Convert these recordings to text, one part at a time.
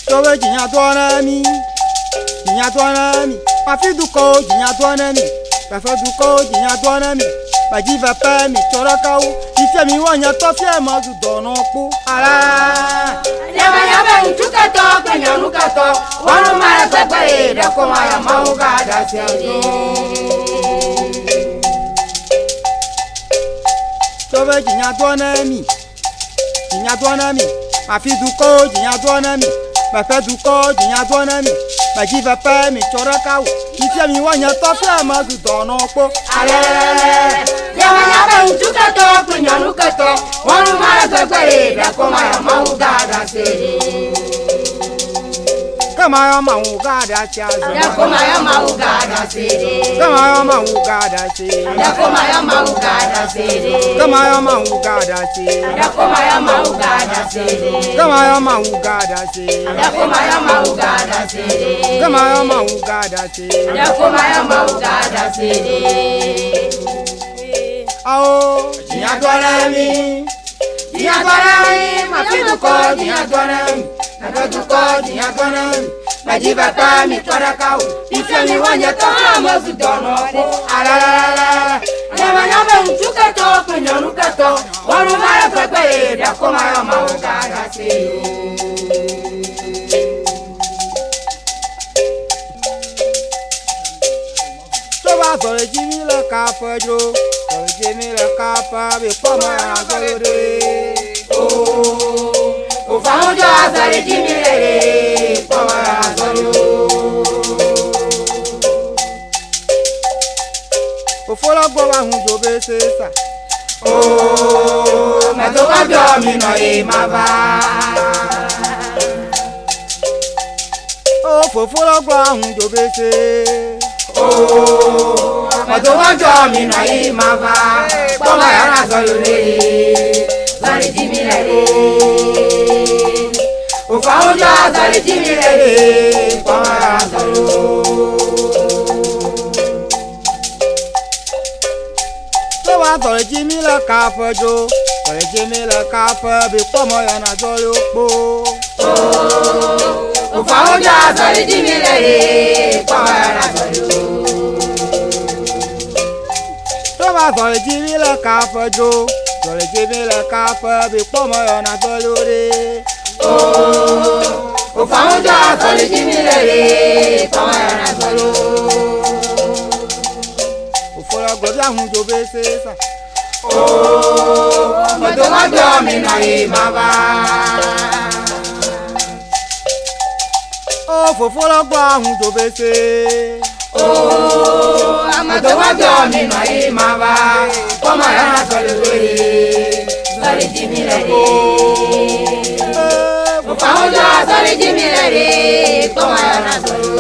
Towe jinya tuanami, pafi duko jinya tuanami, pafi duko jinya tuanami, bajiva pa mi chorakau, ifya mi wanya tofya mazu dono pu. Ala, nyama uchukato kwenye nukato, wanu mara pepe da koma ya mauga da sedo. Towe jinya tuanami, pafi duko jinya tuanami. Bafa duko jinya tuanami, bajiva pa mi chorakau, ifya mi wanya tofya mazu dono pu. Ale, nyama uchukato kwenye nukato, wanu mara pepe da koma ya mauga da sedo. Kama ya mauga da sedo. Da koma ya mauga da sedo. Kama ya mauga da sedo. Da koma ya mauga da sedo. Kama ya mauga da sedo. Da koma ya mauga da sedo. Kama ya mauga da sedo. Da koma ya mauga da sedo. Kama ya mauga da sedo. Da koma ya mauga da sedo. Ao Jinya tuanami, mafiduko jinya tuanami, mafiduko jinya tuanami, majiva pa mi tuarakau, ifya mi wanya toka mazu dono po. Alalala, nyama uchukato kwenye nukato, wanu mara pepe da koma ya mauga da seyo. Toba sore jimi la kapa jo, sore jimi la kapa be koma ya zore. Ufaunjo azare jimirere, koma ya zoro. Ofola gbo wa hun jo be sesa. Metoka bio mi no e mava. Ofola gbo wa hun jo be se. Metoka bio mi no e mava. Koma ya zoro. Zare jimirere, ufaunjo azare jimirere, koma ya zoro. Toba sore jimi la kapa jo, sore jimi la kapa be koma ya na zore po. Ufaunjo azare jimirere, koma ya zoro. Toba sore jimi la kapa jo, sore jimi la kapa be koma ya na zore. Ufaunjo azare jimirere, koma ya zoro. Ofola gbo wa hun jo be sesa. Metoka bio mi no e mava. Ofola gbo wa hun jo be se. Metoka bio mi no e mava. Koma ya zoro. Zare jimirere, ufaunjo azare jimirere, koma ya zoro.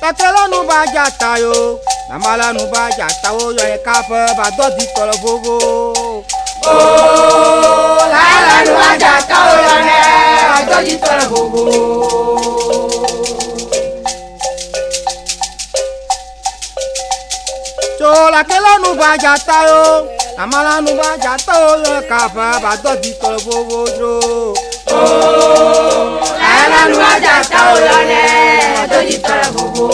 Takela nu ba jata yo, namala nu ba jata o yo e kapa ba do di tolo vovo. La nu aja kaolane, ajoji tore bobo. So la kela nu ba jata yo, namala nu ba jata o yo e kapa ba do di tolo vovo jo. La nu aja kaolane, ajoji tore bobo.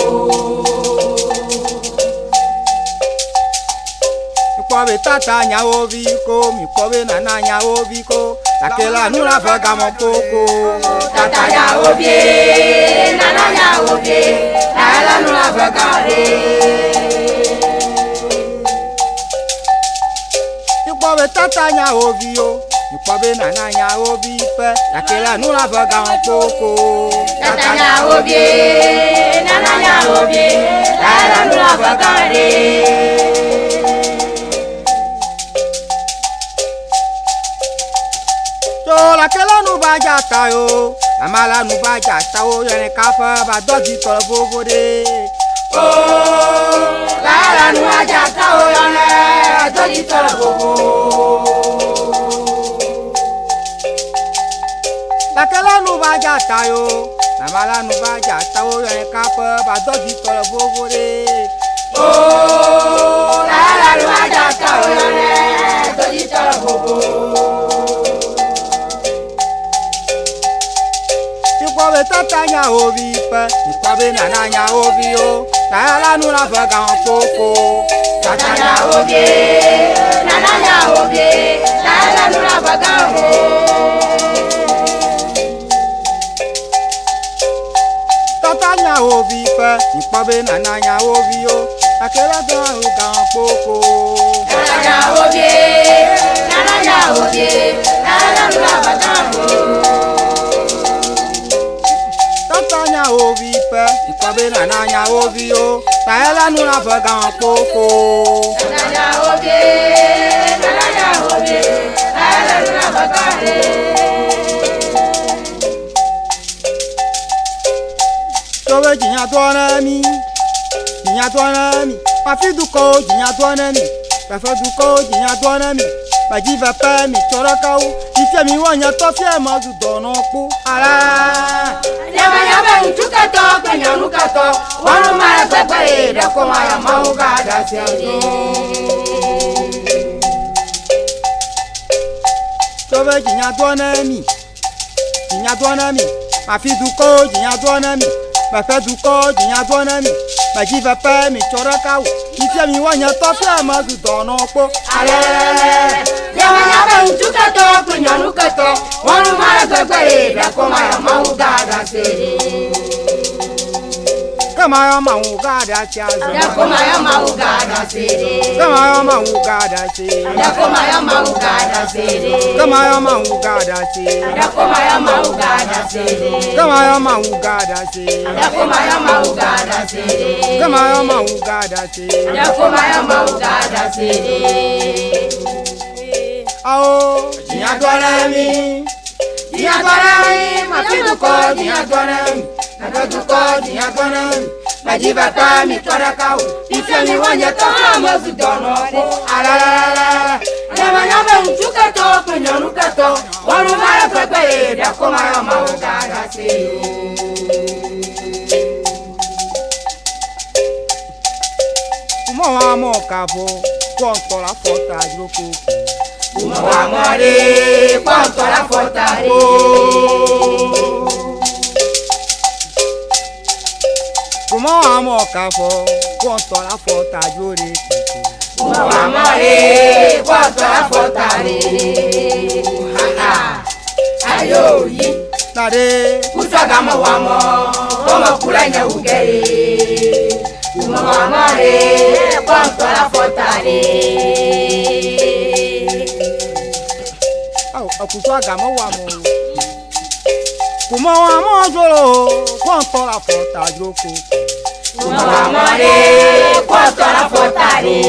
Mikwabe tata nyawo viko, mikwabe nana nyawo viko. Takela nu la faga mo poko. Tata ya obie, nana ya obie, la nu avagade. Mikwabe tata nyawo vio, mikwabe nana nyawo vipe. Takela nu la faga mo poko. Tata ya obie, nana ya obie, la nu avagade. So la kela nu ba jata yo, namala nu ba jata o yo e kapa ba do di tolo vovo de. La nu aja kaolane, ajoji tore bobo. La kela nu ba jata yo, namala nu ba jata o yo e kapa ba do di tolo vovo de. La nu aja kaolane, ajoji tore nya ovi pe ikwabe na nya ovi o tala nu la fa gan koko tata nya ovi nana nya ovi tala nu la fa gan ho tata nya ovi pe ikwabe na nya ovi o akela gan koko tata nya ovi nana nya ovi tala nu la fa gan ho nya ovi pe ikwabe na nya ovi o tala nu la fa gan koko tata nya ovi nana nya ovi tala nu la fa gan ho tobe jinya toana mi pa fi du ko jinya toana mi pa fa du ko jinya toana mi pa ji va pa mi chora ka o ife mi wo nya to fi e mo du dono po ala Nyama nchukato kwenye nukato wanu mara pepe da koma ya mauga da selo tobe jinya toana mi pa fi du ko jinya toana mi pa fa du ko jinya toana mi pa ji va pa mi chora ka o ife mi wo nya to fi e mo du dono po ale nyama nchukato kwenye nukato wanu mara pepe da koma ya mauga da selo kama ya mauga da selo da koma ya mauga da selo kama ya mauga da selo da koma ya mauga da selo kama ya mauga da selo da koma ya mauga da selo kama ya mauga da selo da koma ya mauga da selo kama ya mauga da selo da koma ya mauga da selo ao jinya dwana mi mafiduko jinya dwana mi naduko jinya dwana mi majiba pa mi twara kau ife mi wanya to amazu dono ko ala nyama nchukato kwenye nukato wanu mara pepe da koma ya mauga da selo kumo wa mo kabo konto la fota joko kumo wa more konto la fota re kumo wa mo kabo konto la fota jore kumo wa more konto la fota re ayo yi tare kusaga mo wa mo como kulanya ugere kumo wa more konto la fota re akuso agamo wa mo kumo wa mo joro konto la fota joko kumo wa more konto la fota re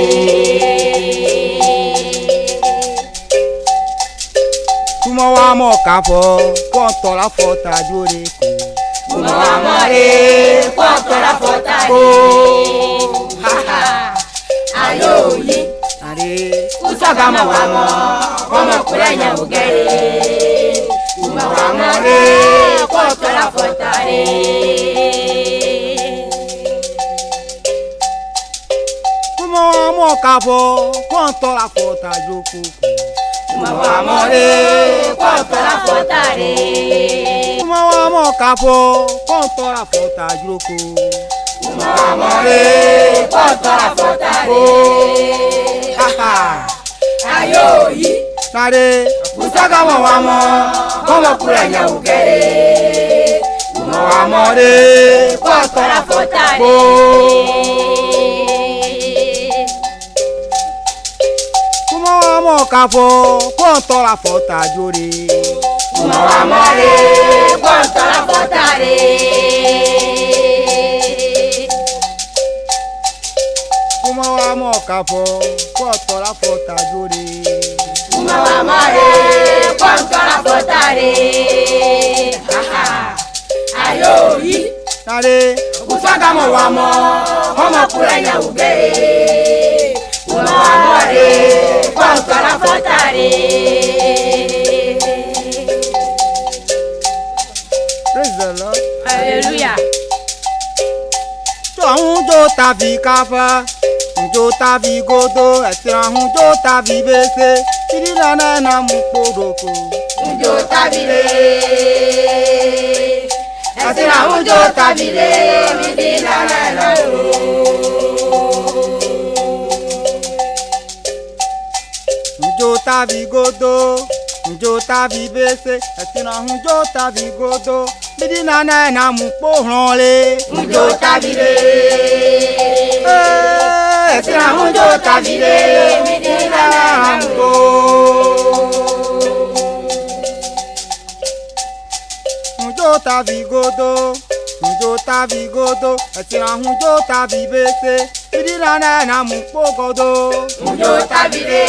kumo wa mo kabo konto la fota jore kumo wa more konto la fota re ayo yi tare kusaga mo wa mo como kulanya ugere kumo wa more konto la fota re kumo wa mo kabo konto la fota joko kumo wa more konto la fota re kumo wa mo kabo konto la fota joko kumo wa more konto la fota re ayo yi tare kusaga mo wa mo como kulanya ugere kumo wa more konto la fota re kumo wa mo kabo konto la fota jore kumo wa more konto la fota re kumo wa mo kabo konto la fota jore kumo wa more konto la fota re ayo yi tare kusaga mo wa mo como kulanya ugere kumo wa more konto la fota re praise the Lord hallelujah jo ta vi kafa jo ta vi godo jo ta vi bese tiri na mu podoko njo tabile Asira unjo tabile midila la Unjo tabigodo, unjo tabibese, asira unjo tabigodo, midina na mupo ronle. Unjo tabile, asira unjo tabile midila la Unjo tabigodo, unjo tabigodo, asira unjo tabibese, midina na mupo godo. Unjo tabile,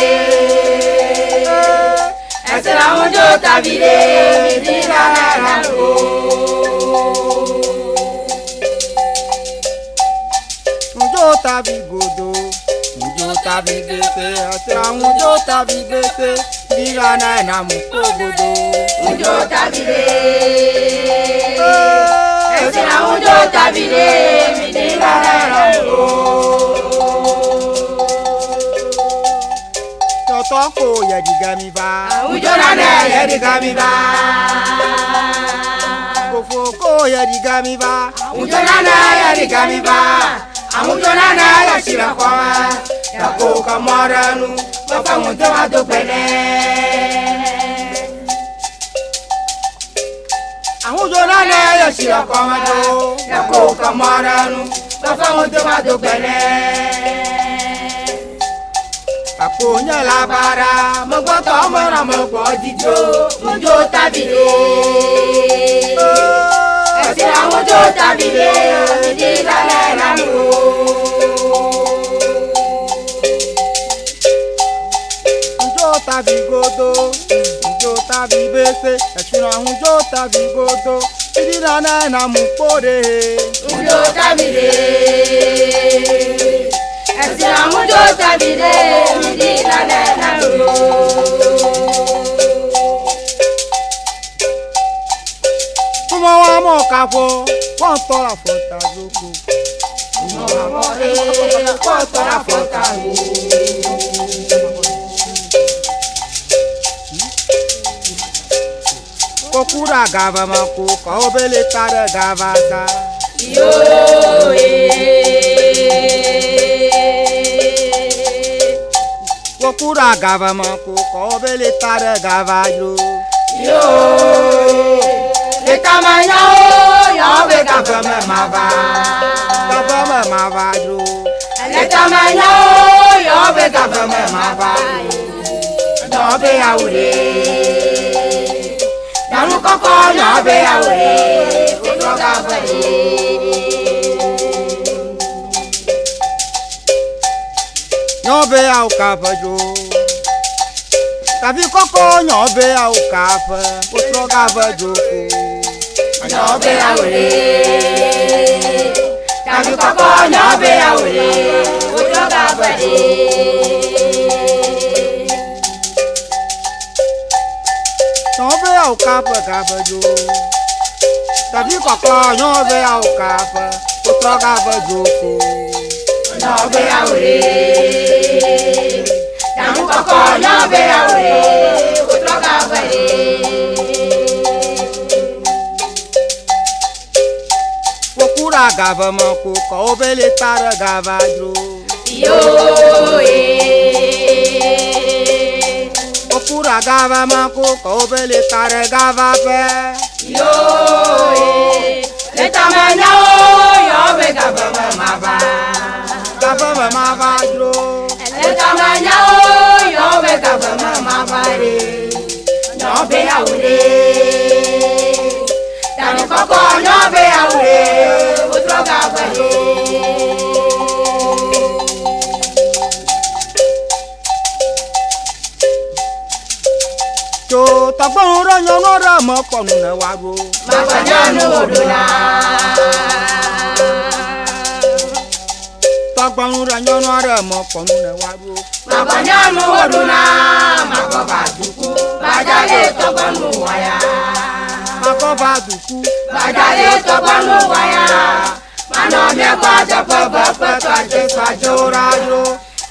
asira unjo tabile midila la Unjo tabigodo, unjo tabibese, asira unjo tabibese, midina na mupo godo. Unjo tabile, asira unjo tabile midila la Toko ya digami ba, Unjo nana ya digami ba, kofoko ya digami ba, Unjo nana ya digami ba, Unjo nana ya shirakwa, ya koka moranu, bapa unjo adopele. Unjo nana ya shirakwa do, Ya koka moranu, bapa unjo adopele. aponya la bara, Mo gbọ́ tọ́ mọ́ra mo gbọ́ jíjó, Unjo tabile. Ẹ̀sìn àwọn Unjo tabile, ìdí ìlàlẹ̀ lánàá. unjo tabigodo, unjo tabibese, asira unjo tabigodo, idina na mupore. Unjo tabile, ẹ̀sìn àwọn Unjo tabile, ìdí ìlàlẹ̀ lánàá. Kuma wa mo kafo, won tora fota joko. Kọ́ tọ́ra fọ́ta o. Kokura gava mako, kaobele tare gava sa. Kokura gava mako, kaobele tare gava yo. Etamanya o, yọ̀ bẹ gàfẹ́ mẹ́ máa bá. Gava me mava yo. Etamanya o, yọ̀ bẹ gàfẹ́ mẹ́ máa bá. Yọ̀ bẹ àwòrè. Dànù kọ́kọ́ yọ̀ bẹ àwòrè. Kótó gàfẹ́ yìí. Nyobe au kafa yo. Tabi koko nyobe au kafa, otro gava joko. Yọ̀ bẹ àwòrè. Dànù kọ́kọ́ yọ̀ bẹ àwòrè. Kótó gàfẹ́ yìí. Nyobe au kafa gava yo. Tabi koko nyobe au kafa, otro gava joko. Yọ̀ bẹ àwòrè. Dànù kọ́kọ́ yọ̀ bẹ àwòrè. Kótó gàfẹ́ yìí. Kokura gava mako, kaobele tare gava yo. Kokura gava mako, kaobele tare gava pe. Etamanya o, yọ̀ bẹ gàfẹ́ mẹ́ máa bá. Gava me mava yo. Etamanya o, yọ̀ bẹ gàfẹ́ mẹ́ máa bá re. Yọ̀ bẹ àwòrè. Dànù kọ́kọ́ yọ̀ bẹ àwòrè. Kótó gàfẹ́ yìí. Jo tagbonu ra nyono ra mo ponu na wa ro. Màgbànyánu òdòdó. Tagbonu ra nyono ra mo ponu na wa ro. Màgbànyánu òdòdó. Màgbàbà dùkú. Bàjálè tọ́gbọ́nù wáyà. Mako ba duku. Bàjálè tọ́gbọ́nù wáyà. Mànà mẹ́kọ̀ àjọpọ̀ bẹ́pẹ́ tó àjẹsọ àjọra yo.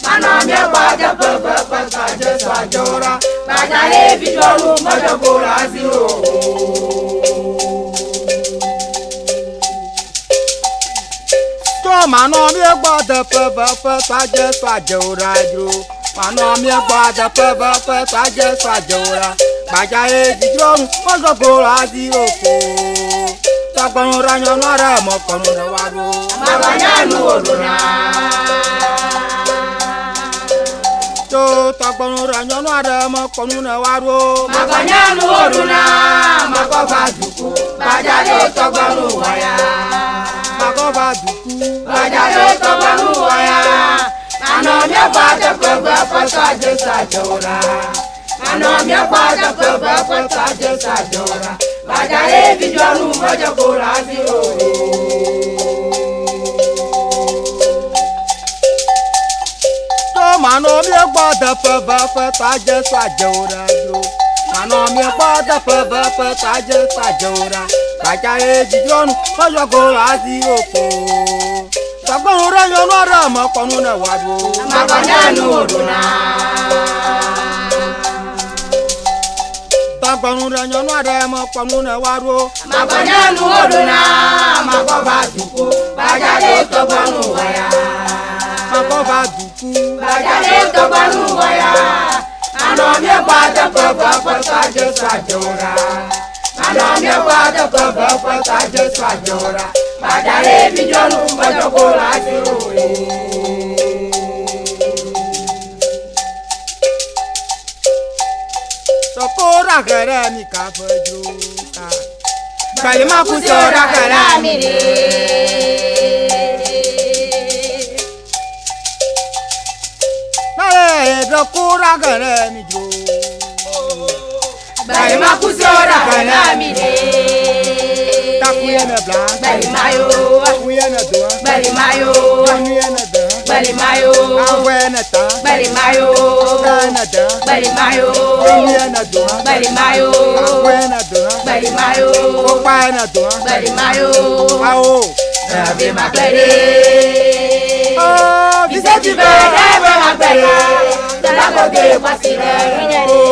Mànà mẹ́kọ̀ àjọpọ̀ bẹ́pẹ́ tó àjẹsọ àjọra. Bàjálè fìdọ́rù mọ́jọ́ kó rà sí o. mano mi gbada pe swaje swaje ora dro mano mi gbada pe swaje swaje ora baja e dijron ozo ko razi oko tagbon ranyo no ara mo kono na waro maganya nu oduna to tagbon ranyo no ara mo kono na waro maganya nu oduna makofa duku baja do tagbon waya makofa duku baja do tagbon waya ano mi gbada pe swaje swaje ora ano mi gbada pe swaje swaje ora baja e bijonu mojo ko razi o mano mi gbada pe swaje swaje ora dro mano mi gbada pe swaje swaje ora baja e dijron ojo ko razi oko tagbon ranyo no ara mo kono na waro maganya nu oduna tagbon ranyo no ara mo kono na waro maganya nu oduna makofa duku baja do tagbon waya makofa duku baja do tagbon waya ano mi gbada pe swaje swaje ora ano mi gbada pe swaje swaje ora baja e bijonu mojo ko razi o sokora gere mi ka fajro ta bali ma ku kusora kalamire na le dokora gere mi jo bali makusora kalamire takuye na bla bali mayo takuye na do bali mayo takuye na da bali mayo awe na ta bali mayo na da bali mayo takuye na do bali mayo awe na do bali mayo opa na do bali mayo awo ave maklere oh biseti be ave maklere dala ko de pasire nyere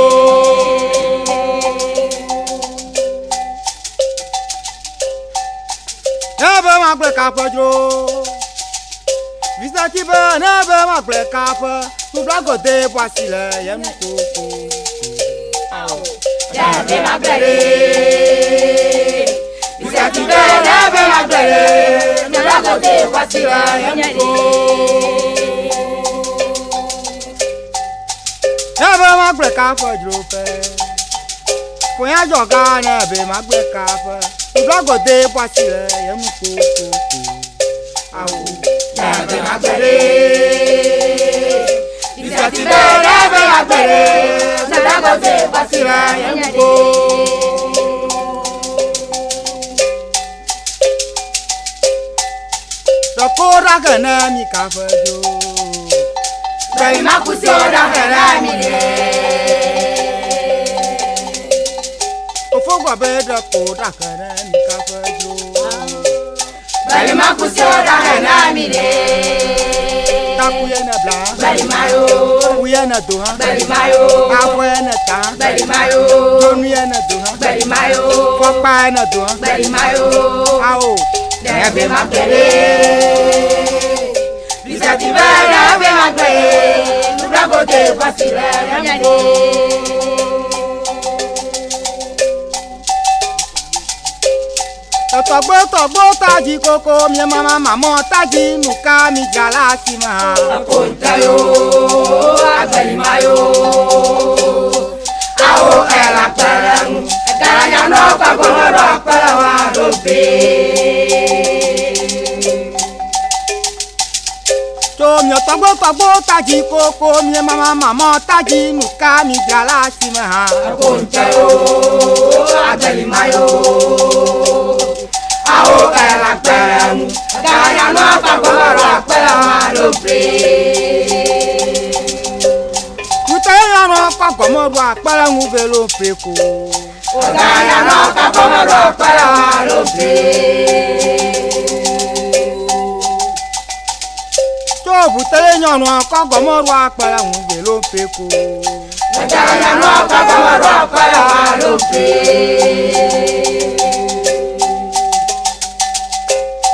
ebe ma gbe ka fajro visa ti be ebe ma gbe ka fa tu blago de pasile yenu koko ave maklere biseti be ave maklere dala ko de pasire nyere ebe ma gbe ka fajro pe foya joga na ebe ma gbe ka fa tu blago de pasile yenu koko awo ave maklere biseti be ave maklere dala ko de pasire nyere dokora gana mi ka fajro bali makusora kalamire ofogwa be dokora gana mi ka fajro bali makusora kalamire takuye na bla bali mayo takuye na do bali mayo awe na ta bali mayo tonuye na do bali mayo fopa na do bali mayo awo ave maklere bisati be ave maklere nubra ko de pasire nyere tọgbó taji koko mi mama mama taji nuka mi jala si ma. akontayo agbẹ̀rìmáyò awo ẹ̀rà pẹ̀rẹ̀mù ẹ̀kẹ́rẹ́yà náà pàgbọ́nrọ̀ pẹ̀rẹ̀ wà lóbe. to mi tọgbó taji koko mi mama mama taji nuka mi jala si ma. akontayo agbẹ̀rìmáyò awo ẹ̀rà pẹ̀rẹ̀mù ẹ̀kẹ́rẹ́yà náà pàgbọ́nrọ̀ pẹ̀rẹ̀ wà lóbe. Kutayano kakomoru akpara ngubelo peko. Kutayano kakomoru akpara ngubelo. Butayano kakomoru akpara ngubelo peko. Kutayano kakomoru akpara ngubelo.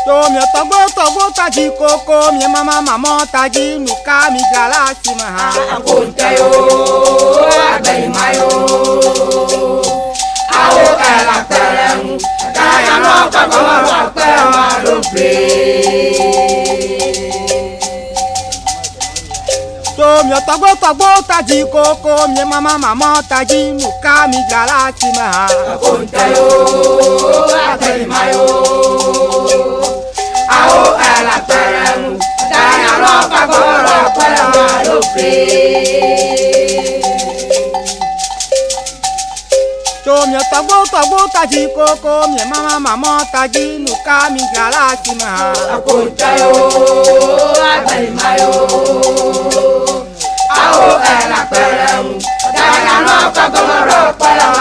To mi togo taji koko mi mama taji nuka mi gala simaha. Akuntayo, abaimayo. Awo ela pereng, kaya no pagoro pereng To mi togo taji koko mi mama taji nuka mi gala simaha. Akuntayo, abaimayo. Awo ela pereng, kaya no pagoro pereng To mi togo taji koko mi mama taji nuka mi gala simaha. Akuntayo, abaimayo. Awo ela pereng, kaya no pagoro pereng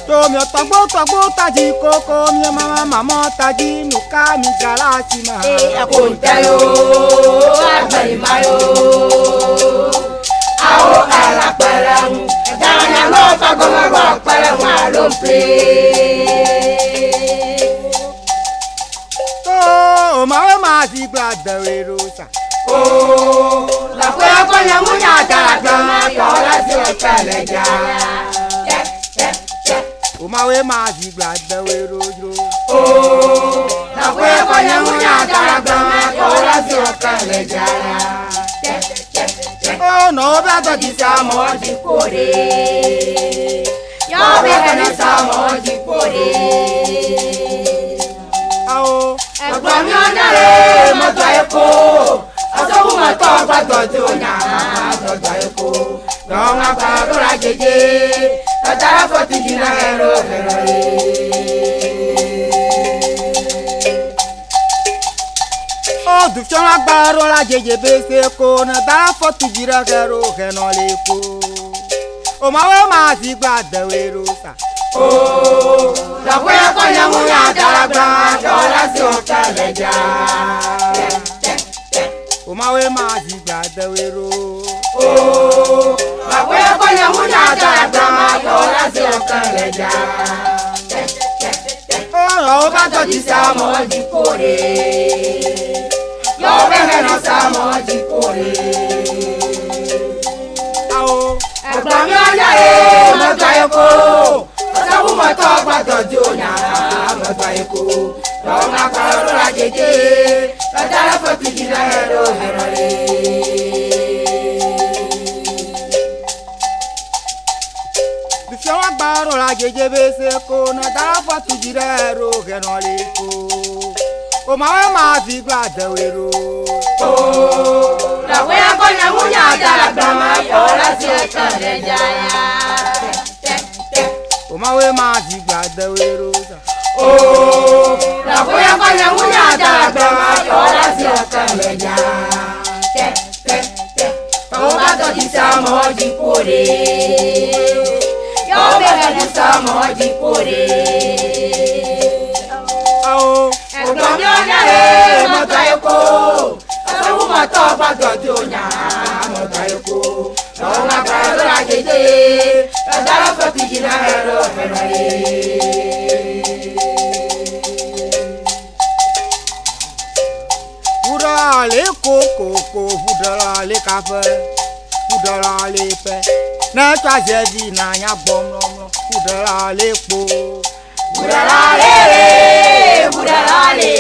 To mi togo taji koko mi mama taji nuka mi gala simaha. Akuntayo, abaimayo. Awo ela pereng, kaya no pagoro pereng To mawe mazi glada werosa. Oh, la cueva con la muña la cama, ahora se peleja. Mawe mazi glada werojo. Oh, la cueva con la muña la cama, ahora se peleja. Oh no, bada di Samo di cuore. Yo vengo samo di cuore. ao. Ẹ̀gbọ́n mi ò dáre mọ́tò ẹ̀kọ́. Ọ̀sọ́gun mọ́tò gbàgbọ́ tí ó yàn án mọ́tò ẹ̀kọ́. Lọ́wọ́n apá lóra jẹjẹ. Tọ́tara fọ́tí jìnnà ẹ̀rọ rẹ̀. Oh du fion agbaro la jeje bese ko na da fotu jira gero geno le ko. O mawe mazi glada werosa. Oh, la cueva con la muña la cama, ahora se peleja. O mawe mazi glada wero. Oh, la cueva con la muña la cama, ahora se peleja. Oh Bàtọ̀ ti Samo di cuore. Yo vengo Samo di cuore. ao. Ẹ̀gbọ́n mi ò yára mọ́tò ẹ̀kọ́. Ọ̀sọ́gun mọ́tò gbàgbọ́ tí ó yàn án mọ́tò ẹ̀kọ́. Lọ́wọ́n apá lóra jẹjẹ. Tọ́tara fọ́tí jìnnà ẹ̀rọ rẹ̀. Du fion agbaro la jeje bese ko na da fotu jira gero geno le ko. O mawe mazi glada wero. Oh, la cueva con la muña la cama, ahora se peleja. O mawe mazi glada werosa. Oh, la cueva con la muña la cama, ahora se peleja. Oh, bàtọ̀ ti Samo di cuore. Yo vengo Samo di cuore. Ao. Ẹ̀gbọ́n mi ò yára mọ́tò ẹ̀kọ́. Ọ̀sọ́gun mọ́tò gbàgbọ́ tí ó yàn án mọ́tò ẹ̀kọ́. Lọ́wọ́n apá lóra jẹjẹ. Tọ́tara fọ́tí jìnnà ẹ̀rọ rẹ̀. Fudala le koko, fudala le kafe, fudala le pe. Na twa zevi na nya bom no, fudala le po. Budala le, budala le.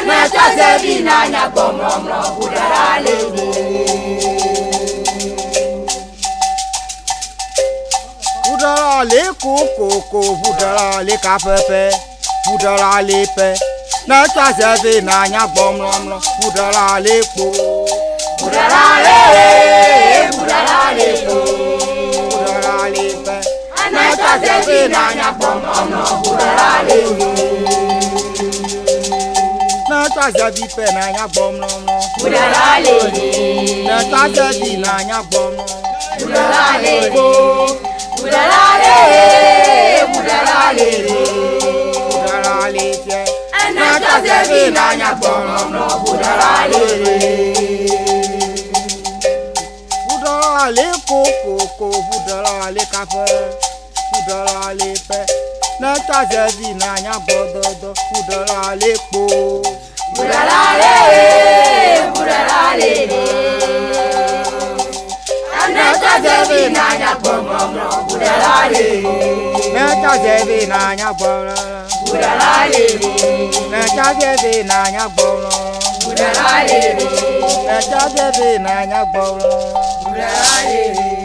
Na twaze vina nya bomomro, budala le. Fudala le koko, fudala le kafe pe, fudala le pe. Na twa zevi na nya bom no, fudala le po. Budala le, budala le. Fudala le pe. Na twaze vina nya bomomro, budala le. Na twa zevi pe na nya bom no, Budala le. na twa zevi na nya bom no. Budala le, budala le, budala le. Fudala le pe. Na twaze vina nya bomomro, budala le. Fudala le koko budala le kafe budala le pe na ta zevi na nya gbododo budala le po budala le na ta zevi na nya gbomomo budala le na ta zevi na nya gbola budala le na ta zevi na nya gbola budala le na ta zevi na nya gbola budala le